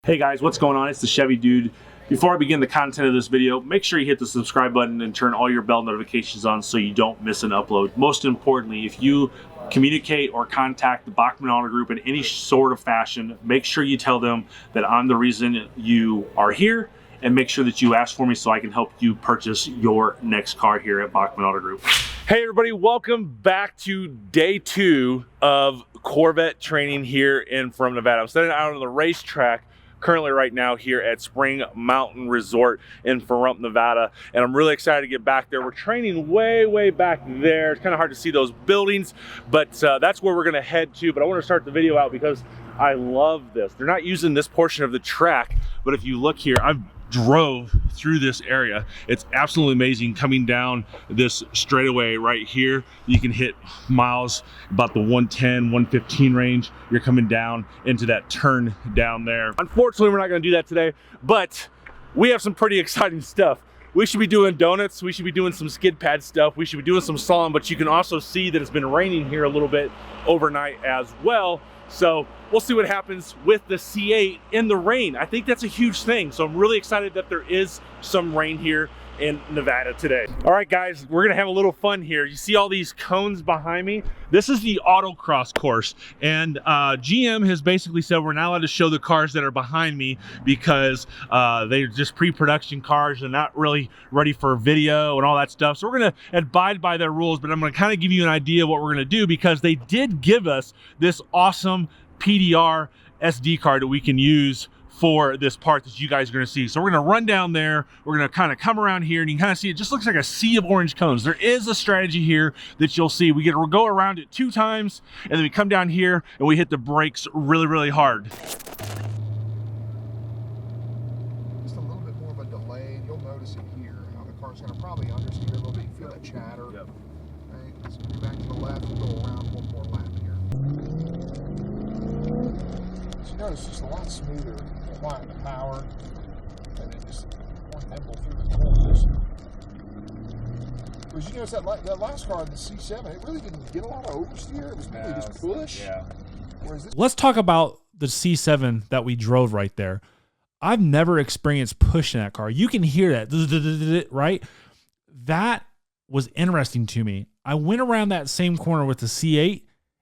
Hey guys, what's going on? It's the Chevy Dude. Before I begin the content of this video, make sure you hit the subscribe button and turn all your bell notifications on so you don't miss an upload. Most importantly, if you communicate or contact the Bachman Auto Group in any sort of fashion, make sure you tell them that I'm the reason you are here, and make sure that you ask for me so I can help you purchase your next car here at Bachman Auto Group. Hey everybody, welcome back to day 2 of Corvette training here from Nevada. I'm sitting out on the racetrack currently right now here at Spring Mountain Resort in Pahrump, Nevada, and I'm really excited to get back there. We're training way back there. It's kind of hard to see those buildings, but that's where we're gonna head to. But I want to start the video out because I love this. They're not using this portion of the track, but if you look here, I've drove through this area. It's absolutely amazing. Coming down this straightaway right here, you can hit miles about the 110, 115 range. You're coming down into that turn down there. Unfortunately, we're not going to do that today, but we have some pretty exciting stuff. We should be doing donuts. We should be doing some skid pad stuff. We should be doing some slalom, but you can also see that it's been raining here a little bit overnight as well. So we'll see what happens with the C8 in the rain. I think that's a huge thing. So I'm really excited that there is some rain here in Nevada today. All right, guys, we're gonna have a little fun here. You see all these cones behind me? This is the autocross course. And GM has basically said we're not allowed to show the cars that are behind me because they're just pre-production cars and not really ready for video and all that stuff. So we're gonna abide by their rules, but I'm gonna kind of give you an idea of what we're gonna do because they did give us this awesome PDR SD card that we can use for this part that you guys are going to see. So we're going to run down there. We're going to kind of come around here and you can kind of see it just looks like a sea of orange cones. There is a strategy here that you'll see. We get to go around it 2 times and then we come down here and we hit the brakes really hard. Just a little bit more of a delay. You'll notice it here. How the car's going to probably understeer a little bit. You feel that chatter. Yep. Right? Let's go back to the left and go around one more lap here. So you notice it's just a lot smoother. Applying the power and then just more nimble through the corners. Because you notice that last car, the C7, it really didn't get a lot of oversteer. It was mainly just push. Yeah. Whereas this, let's talk about the C7 that we drove right there. I've never experienced push in that car. You can hear that, right? That was interesting to me. I went around that same corner with the C8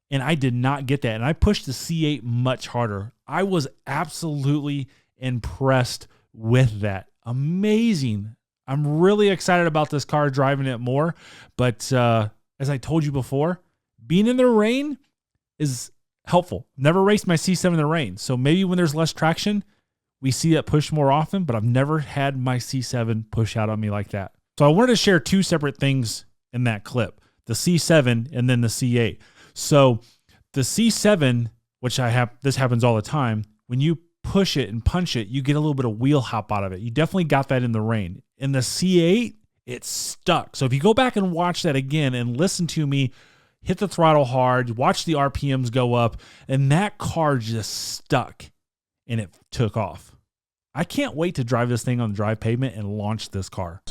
and I did not get that. And I pushed the C8 much harder. I was absolutely impressed with that. Amazing. I'm really excited about this car, driving it more. But as I told you before, being in the rain is helpful. Never raced my C7 in the rain. So maybe when there's less traction, we see that push more often, but I've never had my C7 push out on me like that. So I wanted to share 2 separate things in that clip, the C7 and then the C8. So the C7, which this happens all the time, when you push it and punch it, you get a little bit of wheel hop out of it. You definitely got that in the rain. In the C8, it's stuck. So if you go back and watch that again and listen to me hit the throttle hard, watch the RPMs go up, and that car just stuck and it took off. I can't wait to drive this thing on the dry pavement and launch this car.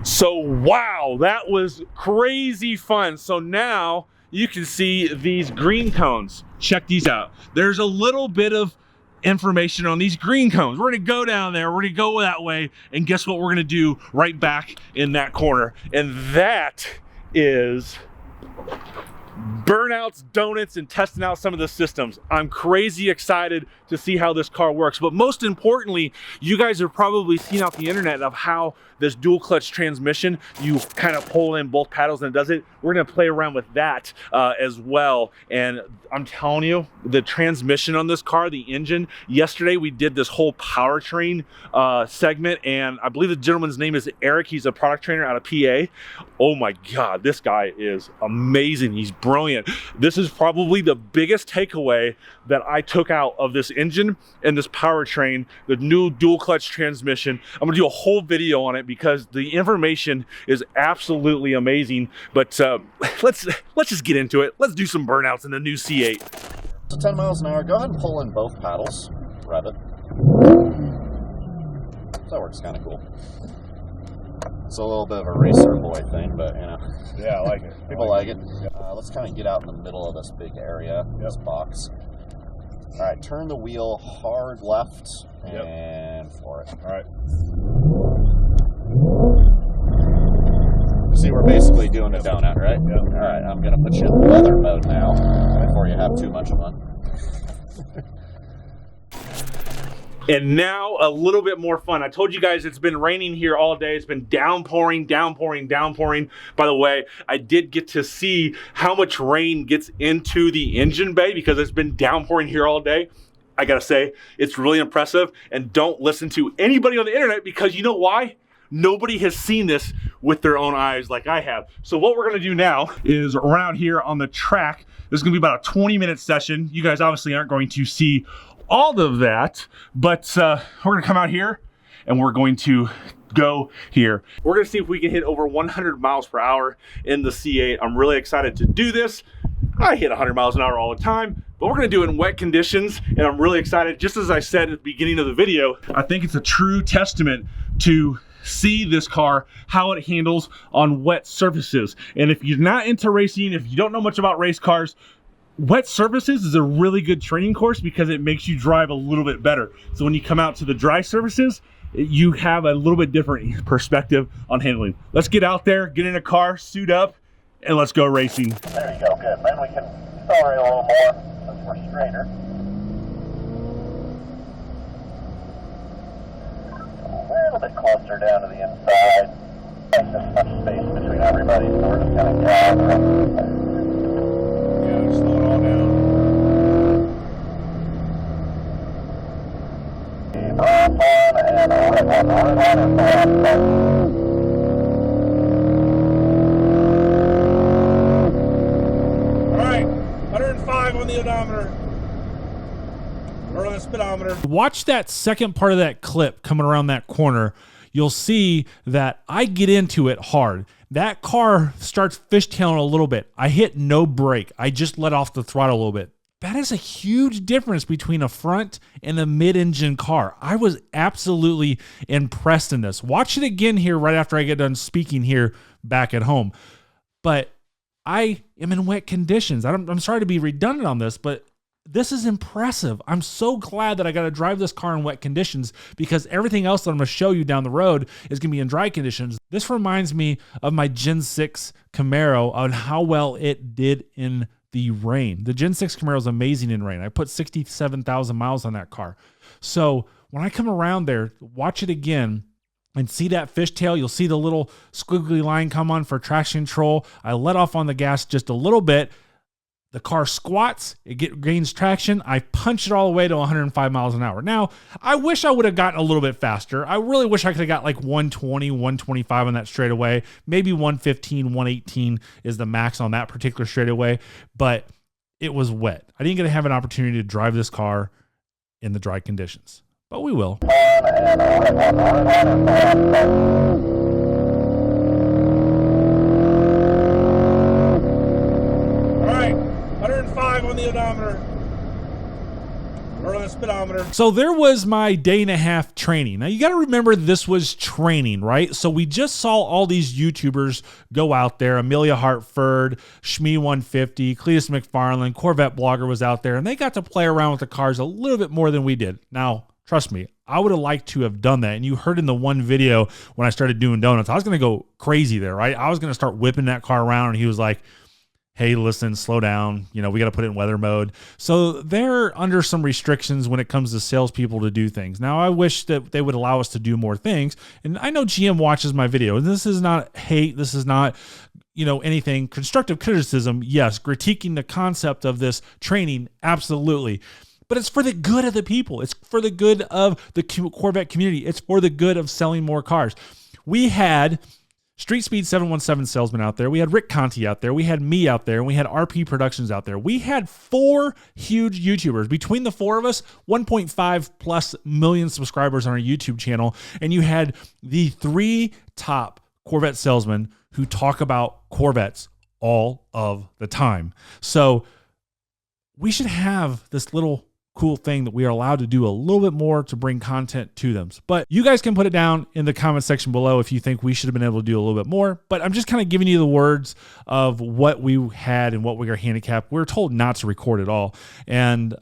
So wow, that was crazy fun. So now you can see these green cones. Check these out. There's a little bit of information on these green cones. We're gonna go down there, we're gonna go that way, and guess what we're gonna do right back in that corner? And that is Burnouts, donuts, and testing out some of the systems. I'm crazy excited to see how this car works. But most importantly, you guys have probably seen out the internet of how this dual clutch transmission, you kind of pull in both paddles and it does it. We're gonna play around with that as well. And I'm telling you, the transmission on this car, the engine, yesterday we did this whole powertrain segment, and I believe the gentleman's name is Eric. He's a product trainer out of PA. Oh my God, this guy is amazing. He's brilliant. This is probably the biggest takeaway that I took out of this engine and this powertrain, the new dual clutch transmission. I'm gonna do a whole video on it because the information is absolutely amazing. But let's just get into it. Let's do some burnouts in the new C8. So 10 miles an hour, go ahead and pull in both paddles, rev it. So that works kind of cool. It's a little bit of a racer boy thing, but you know. Yeah, I like it. People like it. Let's kind of get out in the middle of this big area, this box. All right, turn the wheel hard left and floor it. All right. See, we're basically doing a donut, right? Yep. All right, I'm going to put you in weather mode now before you have too much fun. And now a little bit more fun. I told you guys it's been raining here all day. It's been downpouring, downpouring, downpouring. By the way, I did get to see how much rain gets into the engine bay because it's been downpouring here all day. I gotta say, it's really impressive. And don't listen to anybody on the internet because you know why? Nobody has seen this with their own eyes like I have. So what we're gonna do now is run out here on the track. This is gonna be about a 20-minute session. You guys obviously aren't going to see all of that, but we're gonna come out here and we're going to go here. We're gonna see if we can hit over 100 miles per hour in the C8. I'm really excited to do this. I hit 100 miles an hour all the time, but we're gonna do it in wet conditions, and I'm really excited. Just as I said at the beginning of the video, I think it's a true testament to see this car, how it handles on wet surfaces. And if you're not into racing, if you don't know much about race cars, wet surfaces is a really good training course because it makes you drive a little bit better. So when you come out to the dry surfaces, you have a little bit different perspective on handling. Let's get out there, get in a car, suit up, and let's go racing. There you go, good. Then we can accelerate a little more since we're straighter. A little bit closer down to the inside. There's just much space between everybody, so we're just going to gather. Yeah, slow it all down. All right, 105 on the odometer. Or on the speedometer. Watch that second part of that clip coming around that corner. You'll see that I get into it hard. That car starts fishtailing a little bit. I hit no brake. I just let off the throttle a little bit. That is a huge difference between a front and a mid-engine car. I was absolutely impressed in this. Watch it again here right after I get done speaking here back at home. But I am in wet conditions. I'm sorry to be redundant on this, but this is impressive. I'm so glad that I got to drive this car in wet conditions because everything else that I'm going to show you down the road is going to be in dry conditions. This reminds me of my Gen 6 Camaro on how well it did in the rain. The Gen 6 Camaro is amazing in rain. I put 67,000 miles on that car. So when I come around there, watch it again and see that fishtail. You'll see the little squiggly line come on for traction control. I let off on the gas just a little bit. The car squats, it gains traction. I punch it all the way to 105 miles an hour. Now, I wish I would have gotten a little bit faster. I really wish I could have got like 120, 125 on that straightaway. Maybe 115, 118 is the max on that particular straightaway, but it was wet. I didn't get to have an opportunity to drive this car in the dry conditions, but we will. On the odometer or on the speedometer. So there was my day and a half training. Now you got to remember this was training, right? So we just saw all these YouTubers go out there. Emelia Hartford, Shmee 150, Cletus McFarland, Corvette blogger was out there, and they got to play around with the cars a little bit more than we did. Now, trust me, I would have liked to have done that. And you heard in the one video when I started doing donuts, I was going to go crazy there, right? I was going to start whipping that car around, and he was like, hey, listen, slow down. You know, we got to put it in weather mode. So they're under some restrictions when it comes to salespeople to do things. Now, I wish that they would allow us to do more things. And I know GM watches my video. And this is not hate. This is not, you know, anything. Constructive criticism, yes. Critiquing the concept of this training, absolutely. But it's for the good of the people. It's for the good of the Corvette community. It's for the good of selling more cars. We had Street Speed 717 salesman out there. We had Rick Conti out there. We had me out there. And we had RP Productions out there. We had 4 huge YouTubers. Between the 4 of us, 1.5 plus million subscribers on our YouTube channel. And you had the 3 top Corvette salesmen who talk about Corvettes all of the time. So we should have this little cool thing that we are allowed to do a little bit more to bring content to them. But you guys can put it down in the comment section below if you think we should have been able to do a little bit more. But I'm just kind of giving you the words of what we had and what we are handicapped. We were told not to record at all. And,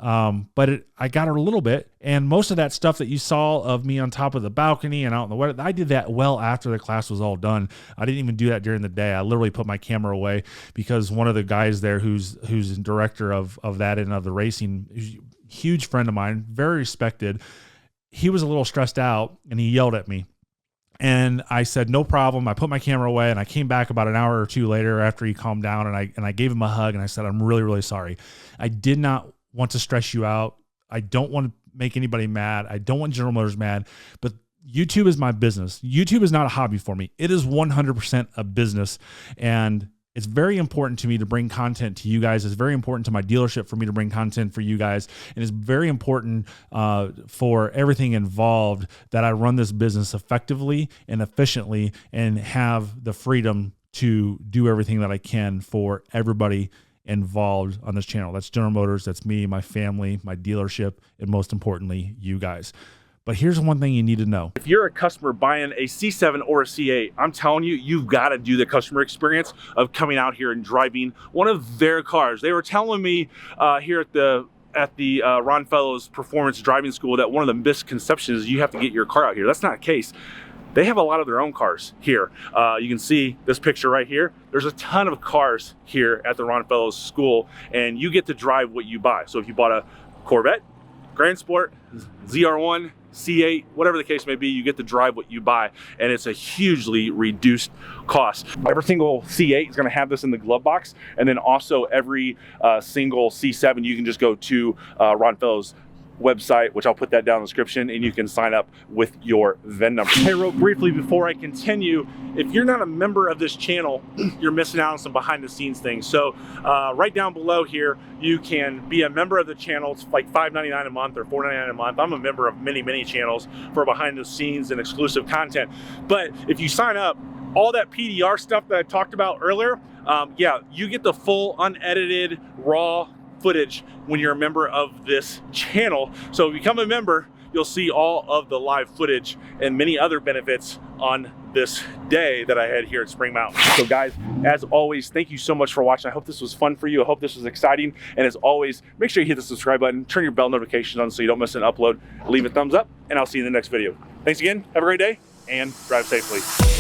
I got her a little bit. And most of that stuff that you saw of me on top of the balcony and out in the weather, I did that well after the class was all done. I didn't even do that during the day. I literally put my camera away because one of the guys there who's director of that and of the racing, huge friend of mine, very respected, he was a little stressed out and he yelled at me. And I said, no problem. I put my camera away and I came back about an hour or two later after he calmed down, and I gave him a hug and I said, I'm really, really sorry. I did not want to stress you out. I don't want to make anybody mad. I don't want General Motors mad, but YouTube is my business. YouTube is not a hobby for me. It is 100% a business. And it's very important to me to bring content to you guys. It's very important to my dealership for me to bring content for you guys. And it's very important for everything involved that I run this business effectively and efficiently and have the freedom to do everything that I can for everybody involved on this channel. That's General Motors, that's me, my family, my dealership, and most importantly, you guys. But here's one thing you need to know. If you're a customer buying a C7 or a C8, I'm telling you, you've got to do the customer experience of coming out here and driving one of their cars. They were telling me here at the Ron Fellows Performance Driving School that one of the misconceptions is you have to get your car out here. That's not the case. They have a lot of their own cars here. You can see this picture right here. There's a ton of cars here at the Ron Fellows School, and you get to drive what you buy. So if you bought a Corvette, Grand Sport, ZR1, C8, whatever the case may be, you get to drive what you buy, and it's a hugely reduced cost. Every single C8 is going to have this in the glove box, and then also every single C7, you can just go to Ron Fellows' website, which I'll put that down in the description, and you can sign up with your VIN number. Hey, real briefly before I continue, if you're not a member of this channel, you're missing out on some behind the scenes things. So right down below here, you can be a member of the channel. It's like $5.99 a month or $4.99 a month. I'm a member of many channels for behind the scenes and exclusive content. But if you sign up, all that PDR stuff that I talked about earlier, yeah, you get the full unedited raw footage when you're a member of this channel. So if you become a member, you'll see all of the live footage and many other benefits on this day that I had here at Spring Mountain. So guys, as always, thank you so much for watching. I hope this was fun for you. I hope this was exciting. And as always, make sure you hit the subscribe button, turn your bell notifications on so you don't miss an upload, leave a thumbs up, and I'll see you in the next video. Thanks again. Have a great day and drive safely.